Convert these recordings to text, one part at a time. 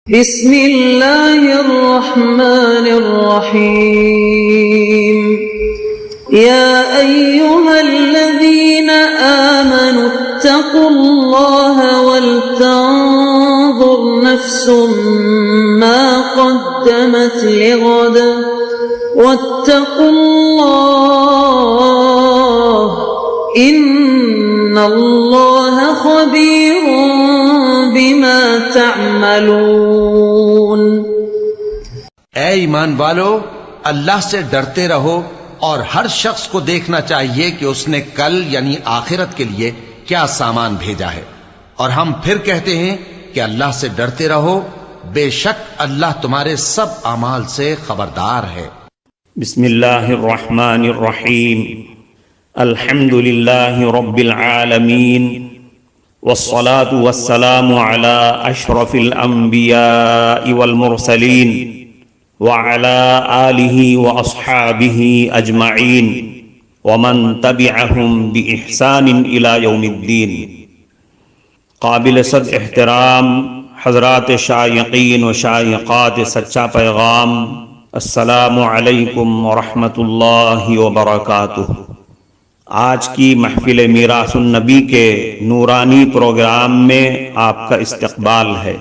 بسم اللہ الرحمن الرحیم یا ایہا الذین آمنوا اتقوا اللہ ولتنظر نفس ما قدمت لغد واتقوا اللہ ان اللہ خبیر بما تعملون۔ اے ایمان والو، اللہ سے ڈرتے رہو اور ہر شخص کو دیکھنا چاہیے کہ اس نے کل یعنی آخرت کے لیے کیا سامان بھیجا ہے، اور ہم پھر کہتے ہیں کہ اللہ سے ڈرتے رہو، بے شک اللہ تمہارے سب اعمال سے خبردار ہے۔ بسم اللہ الرحمن الرحیم، الحمد للہ رب العالمین، والصلاة والسلام على اشرف الانبیاء والمرسلین وعلى آلہ واصحابہ اجمعین ومن تبعہم بإحسان الى یوم الدین۔ قابل صد احترام حضرات شائقین و شائقات سچا پیغام، السلام علیکم ورحمۃ اللہ وبرکاتہ۔ آج کی محفل میراث النبی کے نورانی پروگرام میں آپ کا استقبال ہے۔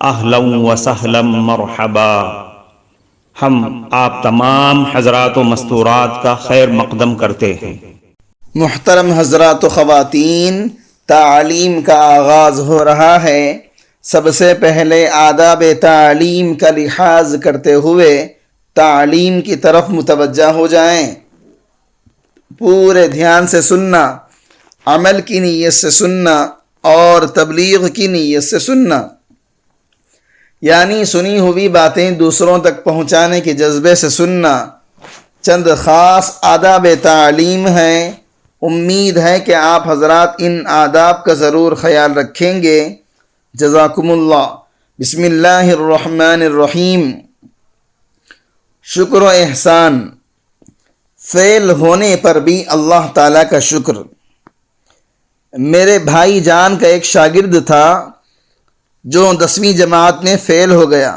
اہلا و سہلا مرحبا۔ ہم آپ تمام حضرات و مستورات کا خیر مقدم کرتے ہیں۔ محترم حضرات و خواتین، تعلیم کا آغاز ہو رہا ہے۔ سب سے پہلے آداب تعلیم کا لحاظ کرتے ہوئے تعلیم کی طرف متوجہ ہو جائیں۔ پورے دھیان سے سننا، عمل کی نیت سے سننا اور تبلیغ کی نیت سے سننا، یعنی سنی ہوئی باتیں دوسروں تک پہنچانے کے جذبے سے سننا۔ چند خاص آداب تعلیم ہیں، امید ہے کہ آپ حضرات ان آداب کا ضرور خیال رکھیں گے۔ جزاکم اللہ۔ بسم اللہ الرحمن الرحیم۔ شکر و احسان، فعل ہونے پر بھی اللہ تعالیٰ کا شکر۔ میرے بھائی جان کا ایک شاگرد تھا جو 10ویں جماعت میں فیل ہو گیا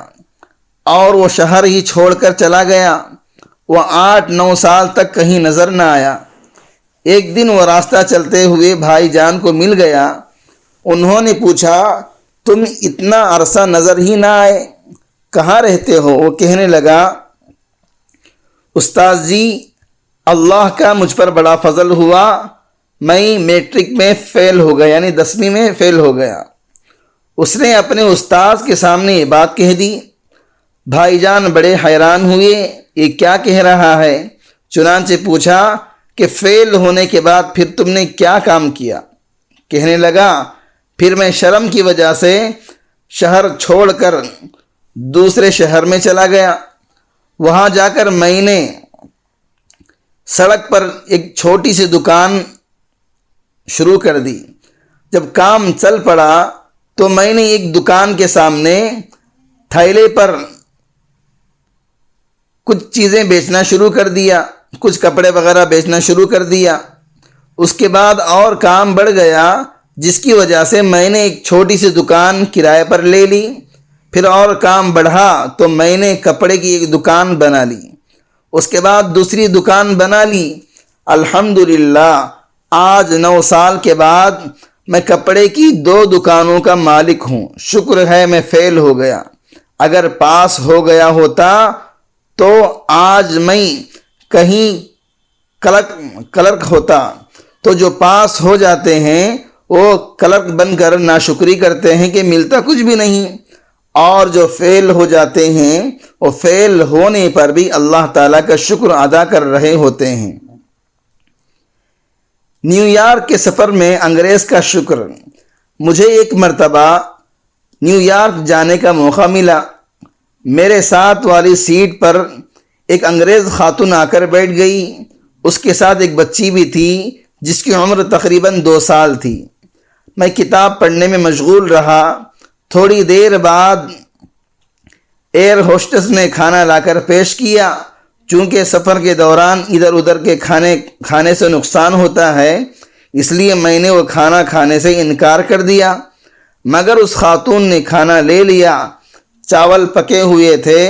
اور وہ شہر ہی چھوڑ کر چلا گیا۔ وہ 8-9 سال تک کہیں نظر نہ آیا۔ ایک دن وہ راستہ چلتے ہوئے بھائی جان کو مل گیا۔ انہوں نے پوچھا، تم اتنا عرصہ نظر ہی نہ آئے، کہاں رہتے ہو؟ وہ کہنے لگا، استاذ جی، اللہ کا مجھ پر بڑا فضل ہوا، میں میٹرک میں فیل ہو گیا، یعنی 10ویں میں فیل ہو گیا۔ اس نے اپنے استاذ کے سامنے یہ بات کہہ دی۔ بھائی جان بڑے حیران ہوئے، یہ کیا کہہ رہا ہے؟ چنانچہ پوچھا کہ فیل ہونے کے بعد پھر تم نے کیا کام کیا؟ کہنے لگا، پھر میں شرم کی وجہ سے شہر چھوڑ کر دوسرے شہر میں چلا گیا۔ وہاں جا کر میں نے سڑک پر ایک چھوٹی سی دکان شروع کر دی۔ جب کام چل پڑا تو میں نے ایک دکان کے سامنے تھیلے پر کچھ چیزیں بیچنا شروع کر دیا، کچھ کپڑے وغیرہ بیچنا شروع کر دیا۔ اس کے بعد اور کام بڑھ گیا، جس کی وجہ سے میں نے ایک چھوٹی سی دکان کرائے پر لے لی۔ پھر اور کام بڑھا تو میں نے کپڑے کی ایک دکان بنا لی۔ اس کے بعد دوسری دکان بنا لی۔ الحمدللہ آج 9 سال کے بعد میں کپڑے کی 2 دکانوں کا مالک ہوں۔ شکر ہے میں فیل ہو گیا، اگر پاس ہو گیا ہوتا تو آج میں کہیں کلرک ہوتا۔ تو جو پاس ہو جاتے ہیں وہ کلرک بن کر ناشکری کرتے ہیں کہ ملتا کچھ بھی نہیں، اور جو فیل ہو جاتے ہیں وہ فیل ہونے پر بھی اللہ تعالیٰ کا شکر ادا کر رہے ہوتے ہیں۔ نیو یارک کے سفر میں انگریز کا شکر۔ مجھے ایک مرتبہ نیو یارک جانے کا موقع ملا۔ میرے ساتھ والی سیٹ پر ایک انگریز خاتون آ کر بیٹھ گئی۔ اس کے ساتھ ایک بچی بھی تھی جس کی عمر تقریباً 2 سال تھی۔ میں کتاب پڑھنے میں مشغول رہا۔ تھوڑی دیر بعد ایئر ہوسٹس نے کھانا لا کر پیش کیا۔ چونکہ سفر کے دوران ادھر ادھر کے کھانے سے نقصان ہوتا ہے، اس لیے میں نے وہ کھانا کھانے سے انکار کر دیا، مگر اس خاتون نے کھانا لے لیا۔ چاول پکے ہوئے تھے،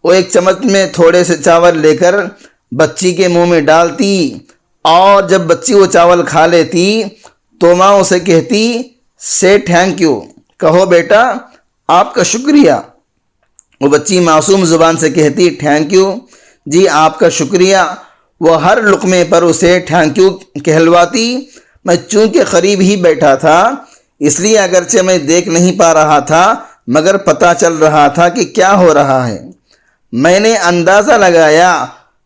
وہ ایک چمچ میں تھوڑے سے چاول لے کر بچی کے منہ میں ڈالتی، اور جب بچی وہ چاول کھا لیتی تو ماں اسے کہتی سے تھینک یو، کہو بیٹا آپ کا شکریہ۔ وہ بچی معصوم زبان سے کہتی تھینک یو جی آپ کا شکریہ۔ وہ ہر لقمے پر اسے تھینک یو کہلواتی۔ میں چونکہ قریب ہی بیٹھا تھا اس لیے اگرچہ میں دیکھ نہیں پا رہا تھا مگر پتہ چل رہا تھا کہ کیا ہو رہا ہے۔ میں نے اندازہ لگایا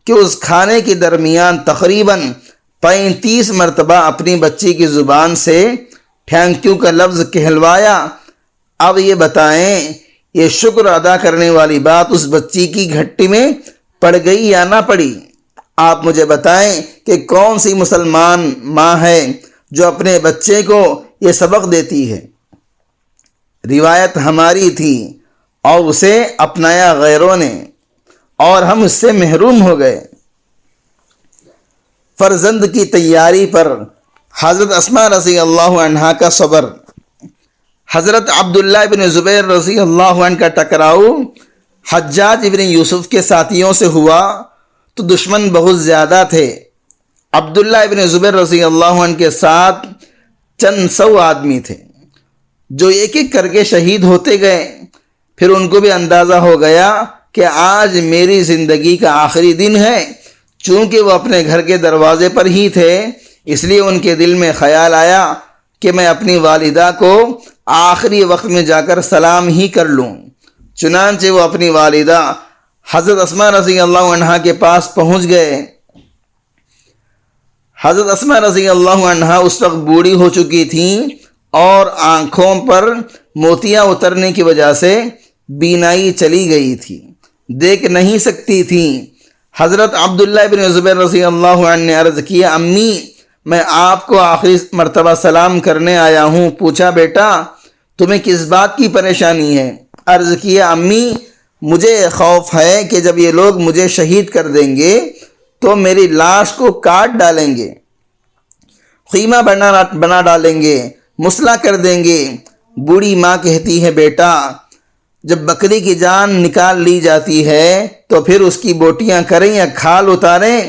کہ اس کھانے کے درمیان تقریباً 35 مرتبہ اپنی بچی کی زبان سے تھینک یو کا لفظ کہلوایا۔ اب یہ بتائیں یہ شکر ادا کرنے والی بات اس بچی کی گھٹی میں پڑ گئی یا نہ پڑی؟ آپ مجھے بتائیں کہ کون سی مسلمان ماں ہے جو اپنے بچے کو یہ سبق دیتی ہے؟ روایت ہماری تھی اور اسے اپنایا غیروں نے اور ہم اس سے محروم ہو گئے۔ فرزند کی تیاری پر حضرت اسماء رضی اللہ عنہا کا صبر۔ حضرت عبداللہ ابن زبیر رضی اللہ عنہ کا ٹکراؤ حجاج ابن یوسف کے ساتھیوں سے ہوا تو دشمن بہت زیادہ تھے۔ عبداللہ ابن زبیر رضی اللہ عنہ کے ساتھ چند 100 آدمی تھے جو ایک ایک کر کے شہید ہوتے گئے۔ پھر ان کو بھی اندازہ ہو گیا کہ آج میری زندگی کا آخری دن ہے۔ چونکہ وہ اپنے گھر کے دروازے پر ہی تھے اس لیے ان کے دل میں خیال آیا کہ میں اپنی والدہ کو آخری وقت میں جا کر سلام ہی کر لوں۔ چنانچہ وہ اپنی والدہ حضرت اسماء رضی اللہ عنہا کے پاس پہنچ گئے۔ حضرت اسماء رضی اللہ عنہا اس وقت بوڑھی ہو چکی تھیں اور آنکھوں پر موتیاں اترنے کی وجہ سے بینائی چلی گئی تھی، دیکھ نہیں سکتی تھیں۔ حضرت عبداللہ ابن زبیر رضی اللہ عنہ نے عرض کیا امی میں آپ کو آخری مرتبہ سلام کرنے آیا ہوں۔ پوچھا بیٹا تمہیں کس بات کی پریشانی ہے؟ عرض کیا امی مجھے خوف ہے کہ جب یہ لوگ مجھے شہید کر دیں گے تو میری لاش کو کاٹ ڈالیں گے، خیمہ بنا ڈالیں گے، مسلح کر دیں گے۔ بوڑھی ماں کہتی ہے بیٹا جب بکری کی جان نکال لی جاتی ہے تو پھر اس کی بوٹیاں کریں یا کھال اتاریں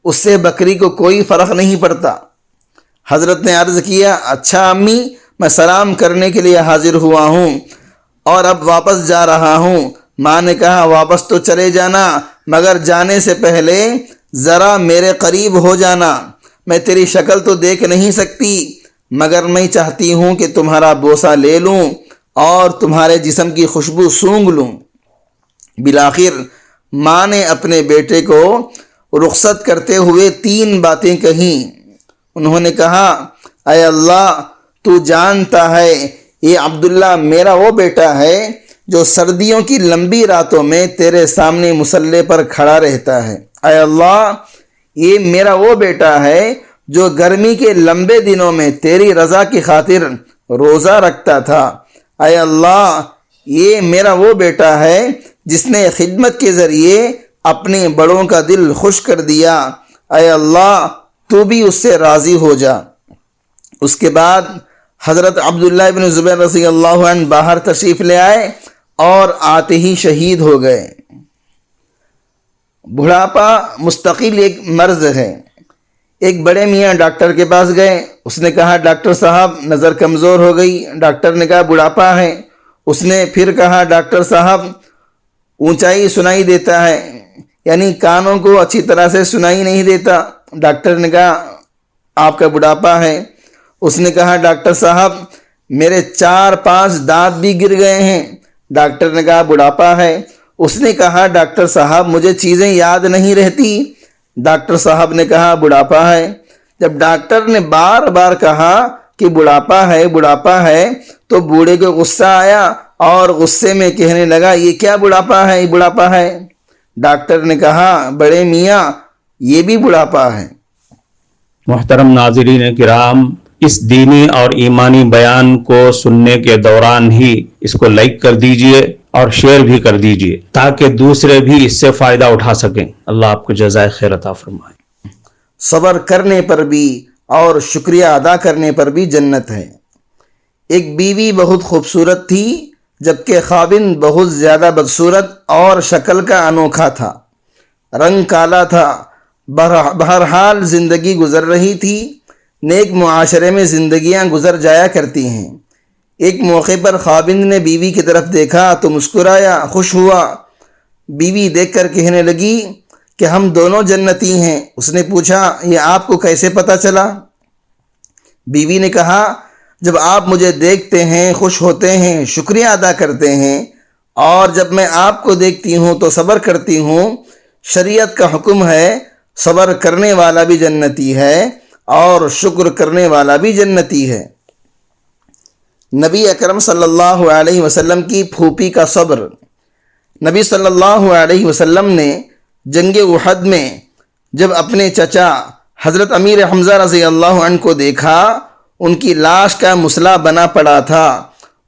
اس سے بکری کو کوئی فرق نہیں پڑتا۔ حضرت نے عرض کیا اچھا امی میں سلام کرنے کے لیے حاضر ہوا ہوں اور اب واپس جا رہا ہوں۔ ماں نے کہا واپس تو چلے جانا مگر جانے سے پہلے ذرا میرے قریب ہو جانا۔ میں تیری شکل تو دیکھ نہیں سکتی مگر میں چاہتی ہوں کہ تمہارا بوسہ لے لوں اور تمہارے جسم کی خوشبو سونگھ لوں۔ بالآخر ماں نے اپنے بیٹے کو رخصت کرتے ہوئے 3 باتیں کہیں۔ انہوں نے کہا اے اللہ تو جانتا ہے یہ عبداللہ میرا وہ بیٹا ہے جو سردیوں کی لمبی راتوں میں تیرے سامنے مصلے پر کھڑا رہتا ہے۔ اے اللہ یہ میرا وہ بیٹا ہے جو گرمی کے لمبے دنوں میں تیری رضا کی خاطر روزہ رکھتا تھا۔ اے اللہ یہ میرا وہ بیٹا ہے جس نے خدمت کے ذریعے اپنے بڑوں کا دل خوش کر دیا۔ اے اللہ تو بھی اس سے راضی ہو جا۔ اس کے بعد حضرت عبداللہ ابن زبیر رضی اللہ عنہ باہر تشریف لے آئے اور آتے ہی شہید ہو گئے۔ بڑھاپا مستقل ایک مرض ہے۔ ایک بڑے میاں ڈاکٹر کے پاس گئے۔ اس نے کہا ڈاکٹر صاحب نظر کمزور ہو گئی۔ ڈاکٹر نے کہا بڑھاپا ہے۔ اس نے پھر کہا ڈاکٹر صاحب اونچائی سنائی دیتا ہے، یعنی کانوں کو اچھی طرح سے سنائی نہیں دیتا۔ ڈاکٹر نے کہا آپ کا بڑھاپا ہے۔ اس نے کہا ڈاکٹر صاحب میرے 4-5 دانت بھی گر گئے ہیں۔ ڈاکٹر نے کہا بڑھاپا ہے۔ اس نے کہا ڈاکٹر صاحب مجھے چیزیں یاد نہیں رہتی۔ ڈاکٹر صاحب نے کہا بڑھاپا ہے۔ جب ڈاکٹر نے بار بار کہا کہ بڑھاپا ہے تو بوڑھے کو غصہ آیا اور غصے میں کہنے لگا یہ کیا بڑھاپا ہے، یہ بڑھاپا ہے۔ ڈاکٹر نے کہا بڑے میاں یہ بھی بڑھاپا ہے۔ محترم ناظرین کرام، اس دینی اور ایمانی بیان کو سننے کے دوران ہی اس کو لائک کر دیجئے اور شیئر بھی کر دیجئے تاکہ دوسرے بھی اس سے فائدہ اٹھا سکیں۔ اللہ آپ کو جزائے خیر عطا فرمائے۔ صبر کرنے پر بھی اور شکریہ ادا کرنے پر بھی جنت ہے۔ ایک بیوی بہت خوبصورت تھی جبکہ خاوند بہت زیادہ بدصورت اور شکل کا انوکھا تھا، رنگ کالا تھا۔ بہرحال زندگی گزر رہی تھی، نیک معاشرے میں زندگیاں گزر جایا کرتی ہیں۔ ایک موقع پر خاوند نے بیوی کی طرف دیکھا تو مسکرایا، خوش ہوا۔ بیوی دیکھ کر کہنے لگی کہ ہم دونوں جنتی ہیں۔ اس نے پوچھا، یہ آپ کو کیسے پتہ چلا؟ بیوی نے کہا، جب آپ مجھے دیکھتے ہیں، خوش ہوتے ہیں، شکریہ ادا کرتے ہیں، اور جب میں آپ کو دیکھتی ہوں تو صبر کرتی ہوں۔ شریعت کا حکم ہے صبر کرنے والا بھی جنتی ہے اور شکر کرنے والا بھی جنتی ہے۔ نبی اکرم صلی اللہ علیہ وسلم کی پھوپھی کا صبر۔ نبی صلی اللہ علیہ وسلم نے جنگ احد میں جب اپنے چچا حضرت امیر حمزہ رضی اللہ عنہ کو دیکھا، ان کی لاش کا مسلح بنا پڑا تھا،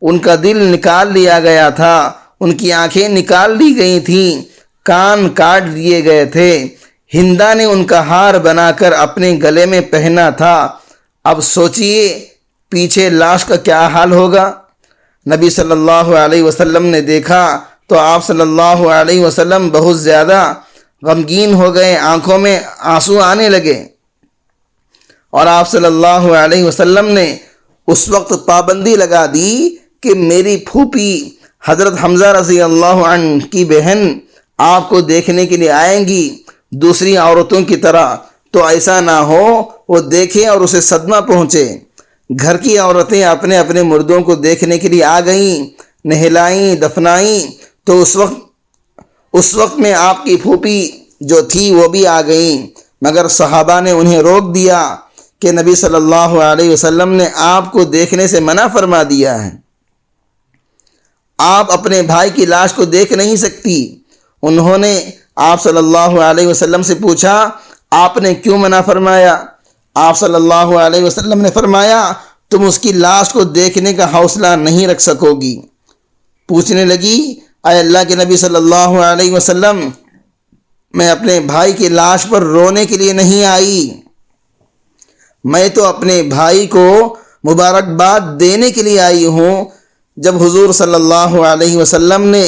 ان کا دل نکال لیا گیا تھا، ان کی آنکھیں نکال لی گئی تھیں، کان کاٹ دیے گئے تھے، ہندا نے ان کا ہار بنا کر اپنے گلے میں پہنا تھا۔ اب سوچئے پیچھے لاش کا کیا حال ہوگا؟ نبی صلی اللہ علیہ وسلم نے دیکھا تو آپ صلی اللہ علیہ وسلم بہت زیادہ غمگین ہو گئے، آنکھوں میں آنسو آنے لگے، اور آپ صلی اللہ علیہ وسلم نے اس وقت پابندی لگا دی کہ میری پھوپھی حضرت حمزہ رضی اللہ عنہ کی بہن آپ کو دیکھنے کے لیے آئیں گی دوسری عورتوں کی طرح، تو ایسا نہ ہو وہ دیکھے اور اسے صدمہ پہنچے۔ گھر کی عورتیں اپنے اپنے مردوں کو دیکھنے کے لیے آ گئیں، نہلائیں، دفنائیں، تو اس وقت میں آپ کی پھوپھی جو تھی وہ بھی آ گئیں، مگر صحابہ نے انہیں روک دیا کہ نبی صلی اللہ علیہ وسلم نے آپ کو دیکھنے سے منع فرما دیا ہے، آپ اپنے بھائی کی لاش کو دیکھ نہیں سکتی۔ انہوں نے آپ صلی اللہ علیہ وسلم سے پوچھا، آپ نے کیوں منع فرمایا؟ آپ صلی اللہ علیہ وسلم نے فرمایا، تم اس کی لاش کو دیکھنے کا حوصلہ نہیں رکھ سکو گی۔ پوچھنے لگی، اے اللہ کے نبی صلی اللہ علیہ وسلم، میں اپنے بھائی کی لاش پر رونے کے لیے نہیں آئی، میں تو اپنے بھائی کو مبارکباد دینے کے لیے آئی ہوں۔ جب حضور صلی اللہ علیہ وسلم نے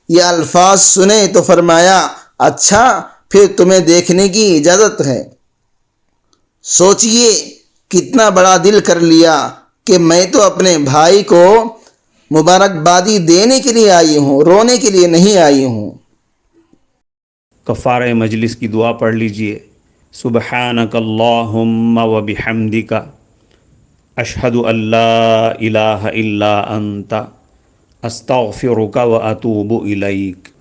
یہ الفاظ سنے تو فرمایا، اچھا پھر تمہیں دیکھنے کی اجازت ہے۔ سوچئے کتنا بڑا دل کر لیا کہ میں تو اپنے بھائی کو مبارکبادی دینے کے لیے آئی ہوں، رونے کے لیے نہیں آئی ہوں۔ کفارہ مجلس کی دعا پڑھ لیجئے۔ سبحانک اللہم و بحمدک، اشہد ان لا الہ الا انت، استغفرک و اتوب الیک۔